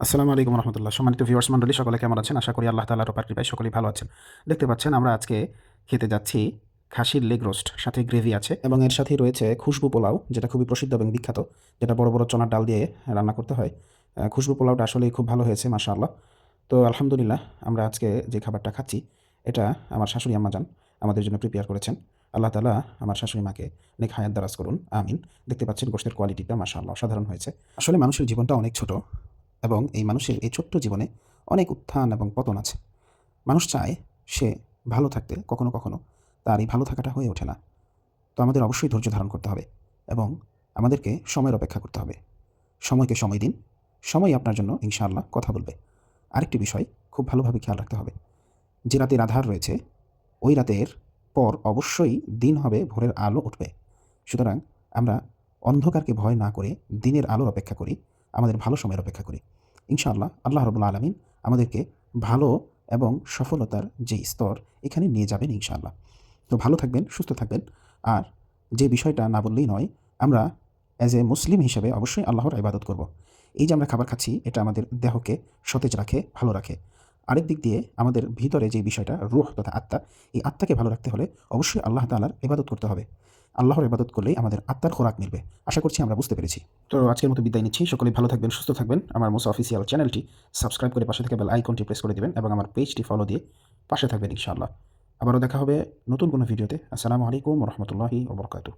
আসসালামু আলাইকুম রহমতুল্লাহ। সম্মানিত ভিউয়ার্স মণ্ডলী, সকলে কেমন আছেন? আশা করি আল্লাহ তাআলার অপার কৃপায় সকলেই ভালো আছেন। দেখতে পাচ্ছেন আমরা আজকে খেতে যাচ্ছি খাসির লেগ রোস্ট, সাথে গ্রেভি আছে এবং এর সাথেই রয়েছে খুশবু পোলাও, যেটা খুবই প্রসিদ্ধ এবং বিখ্যাত, যেটা বড় বড় চনার ডাল দিয়ে রান্না করতে হয়। খুশবু পোলাওটা আসলেই খুব ভালো হয়েছে মাশাআল্লাহ। তো আলহামদুলিল্লাহ, আমরা আজকে যে খাবারটা খাচ্ছি এটা আমার শাশুড়ি আম্মা জান আমাদের জন্য প্রিপেয়ার করেছেন। আল্লাহ তাআলা আমার শাশুড়ি মাকে নেক হায়াত দারাজ করুন, আমিন। দেখতে পাচ্ছেন গোশতের কোয়ালিটিটা মাশাআল্লাহ অসাধারণ হয়েছে। আসলে মানুষের জীবনটা অনেক ছোট এবং এই মানুষের এই ছোট্ট জীবনে অনেক উত্থান এবং পতন আছে। মানুষ চায় সে ভালো থাকতে, কখনো কখনো তার এই ভালো থাকাটা হয়ে ওঠে না। তো আমাদের অবশ্যই ধৈর্য ধারণ করতে হবে এবং আমাদেরকে সময়ের অপেক্ষা করতে হবে। সময়কে সময় দিন, সময় আপনার জন্য ইনশাআল্লাহ কথা বলবে। আরেকটি বিষয় খুব ভালোভাবে খেয়াল রাখতে হবে, যে রাতের আঁধার রয়েছে ওই রাতের পর অবশ্যই দিন হবে, ভোরের আলো উঠবে। সুতরাং আমরা অন্ধকারকে ভয় না করে দিনের আলোর অপেক্ষা করি, আমাদের ভালো সময়ের অপেক্ষা করি। ইনশাআল্লাহ আল্লাহ রাব্বুল আলামিন আমাদেরকে ভালো এবং সফলতার যে স্তর এখানে নিয়ে যাবেন ইনশাআল্লাহ। তো ভালো থাকবেন, সুস্থ থাকবেন। আর যে বিষয়টা না বললেই নয়, আমরা অ্যাজ এ মুসলিম হিসেবে অবশ্যই আল্লাহর ইবাদত করব। এই যে আমরা খাবার খাচ্ছি এটা আমাদের দেহকে সতেজ রাখে, ভালো রাখে। আরেক দিক দিয়ে আমাদের ভিতরে যে বিষয়টা রূহ তথা আত্মা, এই আত্মাকে ভালো রাখতে হলে অবশ্যই আল্লাহ তাআলার ইবাদত করতে হবে। আল্লাহর ইবাদত করলেই আমাদের আত্মার খোরাক মিলবে। আশা করছি আমরা বুঝতে পেরেছি। তো আজকের মতো বিদায় নিচ্ছি। সকলেই ভালো থাকবেন, সুস্থ থাকবেন। আমার মুসা অফিসিয়াল চ্যানেলটি সাবস্ক্রাইব করে পাশে থেকে বেল আইকনটি প্রেস করে দিবেন এবং আমার পেজটি ফলো দিয়ে পাশে থাকবেন ইনশাআল্লাহ। আবারও দেখা হবে নতুন কোনো ভিডিওতে। আসসালামু আলাইকুম ওয়া রাহমাতুল্লাহি ওয়া বারাকাতুহু।